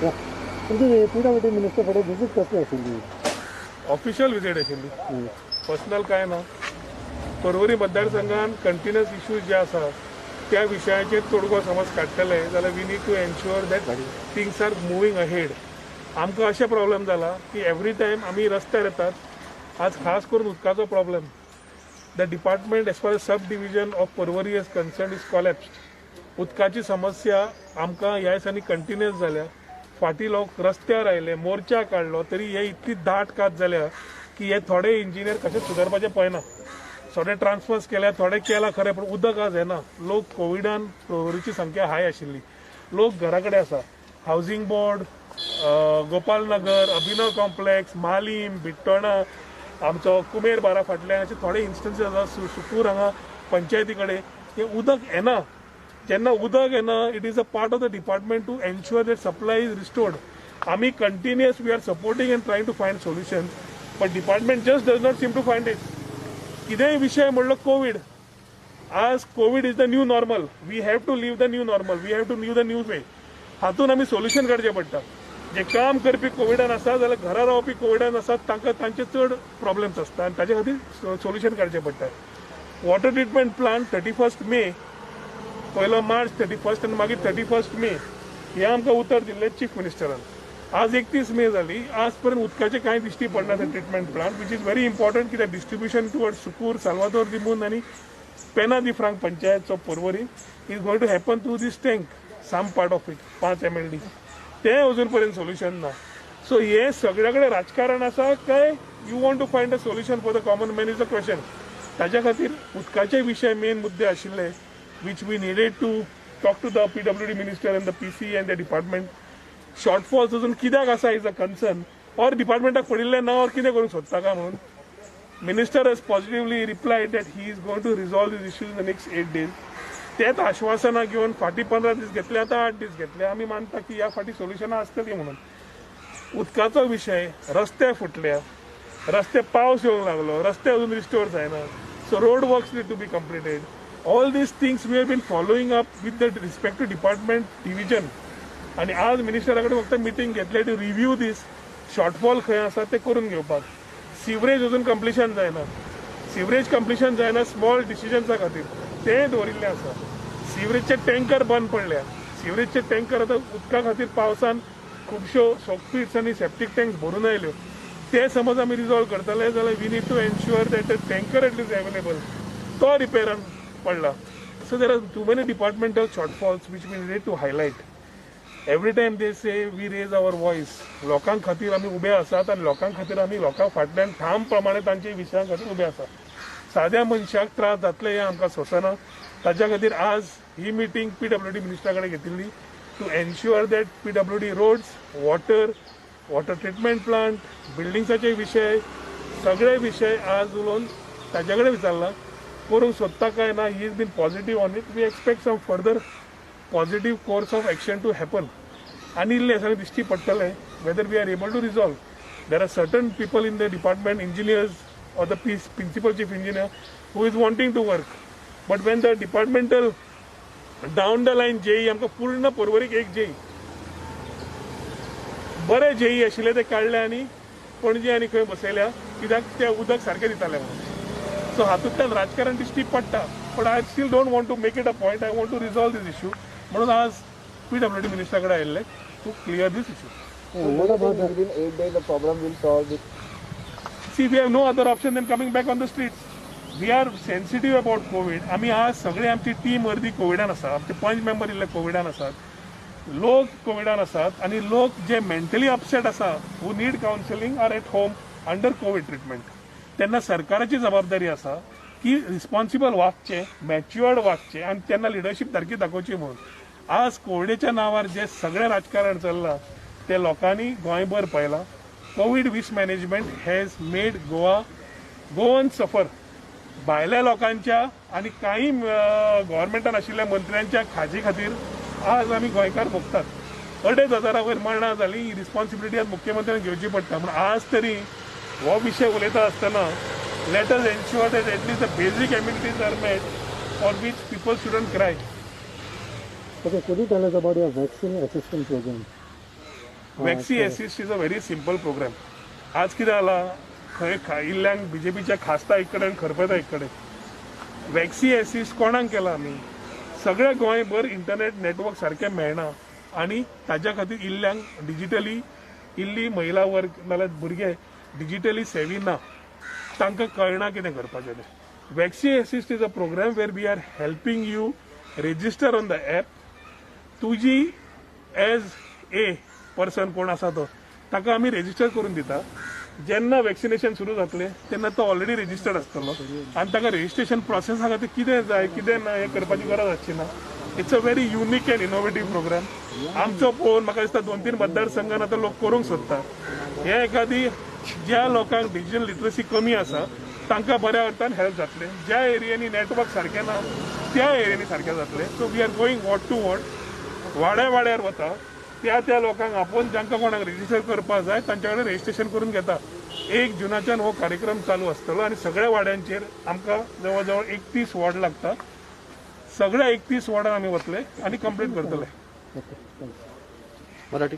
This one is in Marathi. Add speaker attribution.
Speaker 1: म्हणजे PWD मिनिस्टर कडे विजीट कसली आशिल्ली?
Speaker 2: ऑफिशियल विजीट आशिल्ली, पर्सनल काय ना. पर्वरी मतदारसंघात कंटिन्युअस इश्यूज जे आसा त्या विशयाचेर तोडगो समज काडटले जाल्यार we need to ensure that things are moving ahead. आमकां अशें प्रॉब्लेम जाला की एवरी टायम आमी रस्त्यार येतात. आज खास करून उदकाचो problem. The department as far as sub division of Porvorim is concern is collapsed. उदकाची समस्या आमकां ह्या दिसांनी कंटिन्युअस जाल्या. फाटीं लोक रस्त्यार आयले, मोर्चा काडलो, तरी हे इतली दाट कात जाल्या की हे थोडे इंजिनियर कशें सुदारपाचें पळयना. थोडे ट्रान्सफर्स केल्या, थोडे केला खरें, पण उदक आज येना. लोक कोविडान पर्वरीची संख्या हाय आशिल्ली. लोक घरा कडेन आसा. हावसिंग बोर्ड, गोपालनगर, अभिनव कॉम्प्लेक्स, मालीम, बिट्टोणा, आमचो कुमेर बारा फाटल्यान अशे थोडे इन्स्टन्सीस आसा. सुकूर हांगा पंचायती कडेन हे उदक येना. जेन्ना उदक येना, it is a part of the department to ensure that supply is restored. आमी continuous we are supporting and trying to find solutions, but department just does not seem to find it. कितेंय विषय म्हणलो कोविड. आज COVID is the new normal. We have to live the new normal. We have to live the new way. हातून आमी सोल्युशन काडचें पडटा. जे काम करपी कोविडान आसा जाल्यार घरा रावपी कोविडान आसात तांकां तांचे चड प्रॉब्लेम्स आसता आनी ताचे खातीर सोल्युशन काडचें पडटा. वॉटर ट्रिटमेंट प्लांट 31 मे, पयलो मार्च 31 आनी मागीर 31 मे हे आमकां उतर दिल्लें चीफ मिनिस्टरान. आज 31 मे जाली. आज पर्यंत उदकाचें कांय दिश्टी पडना ते treatment plant, which is very important कित्याक डिस्ट्रिब्युशन टुवर्ड सुकूर, साल्वादोर दिमून आनी Penha de Franca panchayat of Porvorim is going to happen through this tank, some part of it 5 MLD. ते अजून पर्यंत सोल्युशन ना. सो हे सगळ्या कडेन राजकारण आसा काय you want to find a solution for the common man is the question. ताच्या खातीर उदकाचे विशय मेन मुद्दे आशिल्ले which we needed to talk to the PWD minister and the PC and the department. Shortfalls अजून कित्याक आसा इज अ कन्सर्न, और डिपार्टमेंटाक पडिल्ले ना, और कितें करूंक सोदता काय म्हणून. Minister has positively replied that he is going to resolve these issues in the next 8 days. तेच आश्वासनां घेवन फाटीं 15 दीस घेतले, आतां 8 दीस घेतले. आमी मानता की ह्या फाटीं सोल्युशनां आसतलीं म्हणून. उदकाचो विशय, रस्ते फुटल्या, रस्ते पावस येवंक लागलो, रस्ते अजून रिस्टोर जायना. So road works need to be completed. All these things we have been following up with the respective department division. आणि आज मिनिस्टराकडे फक्त मीटिंग घेतले टू रिव्ह्यू दीस शॉर्टफॉल खंय आसा ते करून घेवपाक. सिवरेज अजून कंप्लिशन जायना. सिवरेज कंप्लिशन जायना स्मॉल डिसिजन्सा खातीर ते दवरिल्ले आसा. सिवरेजचे टँकर बंद पडल्या. सिवरेजचे टँकर आतां उदका खातीर पावसान खुबश्यो सॉकपीट्स आनी सेप्टीक टँक्स भरून आयल्यो. ते समज आमी रिजॉल्व करतले जाल्यार we need to ensure that tanker at least available. तो रिपेरान पडला. So there are too many departmental shortfalls which we need to highlight. Every time they say we raise our voice. लोकांक खातीर आमी उबे आसात आनी लोकांक खातीर आमी लोकांक फाटल्यान ठाम प्रमाणे तांच्या विशयां खातीर उबे आसात. साद्या मनशाक त्रास जातले हें आमकां सोंसना. ताच्या खातीर आज ही मिटींग PWD मिनिस्टरा कडेन घेतिल्ली to ensure that PWD roads, water treatment plant, बिल्डिंग्साचे विशय, सगळे विशय आज उलोवन ताचे कडेन विचारला. करूंक सोदता काय ना, he is been positive on it. We expect some further positive course of action to happen. आनी इल्ले सगळे दिश्टी पडटले whether we are able to resolve. There are certain people in the department, engineers or the principal chief engineer who is wanting to work, but when the departmental down the line JE आमकां पूर्ण पर्वरीक एक JE बरे JE आशिल्ले ते काडले आनी पणजे आनी खंय बसयल्या कित्याक ते उदक सारकें दिताले म्हणून. सो हातूंतल्यान राजकारण दिश्टी पडटा. But I still don't want to make it a point. I want to resolve these issue. म्हणून आज PWD मिनिस्टरा कडेन आयिल्ले to clear these issue.
Speaker 1: What about within 8 days the problem will solve it?
Speaker 2: See, we have no other option than coming back on the streets. We are sensitive about COVID. आमी आज सगळे आमची टीम अर्दी कोविडान आसा. आमचे 5 मेंबर इल्ले कोविडान आसात. लोक कोविडान आसात आनी लोक जे मेंटली अपसेट आसा who need counselling are at home under COVID treatment. तेन्ना सरकाराची जबाबदारी आसा की रिस्पॉन्सिबल वागचे, मॅच्युअर्ड वागचे आनी तेन्ना लिडरशीप सारकी दाखोवची म्हणून. आज कोविडेच्या नांवार जे सगळे राजकारण चल्लां ते लोकांनी गोंयभर पळयलां. Covid mismanagement has made Goan सफर. भायल्या लोकांच्या आनी काही गव्हर्मेंटान आशिल्ल्या मंत्र्यांच्या खाजी खातीर आज आमी गोंयकार भोगतात. 2,500 वयर मरणां जालीं. ही रिस्पॉन्सिबिलिटी आज मुख्यमंत्र्यान घेवची पडटा. म्हणून आज तरी हो विशय उलयता आसतना let us ensure that at least the basic amenities are made for which people shouldn't cry.
Speaker 1: Okay, could you tell us about your vaccine assistance program?
Speaker 2: Vaxi Assist is a very simple program. आज कितें जाला खंय इल्ल्यांक बीजेपीच्या खासता एक कडेन खरपता एक कडेन. वॅक्सी असिस्ट कोणाक केला आमी सगळ्या गोंयभर इंटरनेट नेटवर्क सारकें मेळना आनी ताज्या खातीर इल्ल्यांक डिजिटली इल्ली महिला वर्ग नाल्यार भुरगे डिजिटली सेवी ना तांकां कळना कितें करपाचें तें. Vaxi Assist is a program where we are helping you register on the app. तुजी एज ए पर्सन कोण आसा तो ताका आमी रेजिस्टर करून दिता. जेन्ना वॅक्सिनेशन सुरू जातलें तेन्ना तो ऑलरेडी रेजिस्टर्ड आसतलो आनी ताका रेजिस्ट्रेशन प्रोसेसा खातीर कितें जाय कितें ना हें करपाची गरज आसची ना. It's a very unique and innovative program. आमचो पळोवन म्हाका दिसता 2-3 मतदारसंघान आतां लोक करूंक सोदता. हे एखादी ज्या लोकांक डिजिटल लिटरसी कमी आसा तांकां बऱ्या अर्थान हेल्प जातलें. ज्या एरियांनी नेटवर्क सारकें ना त्या एरियांनी सारकें जातलें. So we are going ward to ward वाड्यार वता त्या लोकांक आपूण जांकां कोणाक रेजिस्टर करपाक जाय तांच्या कडेन रेजिस्ट्रेशन करून घेता. 1 जुनाच्यान हो कार्यक्रम चालू आसतलो आनी सगळ्या वाड्यांचेर आमकां जवळ जवळ 31 वॉर्ड लागता. सगळ्या 31 वॉर्डान आमी वतले आनी कंप्लीट करतले.
Speaker 3: मराठी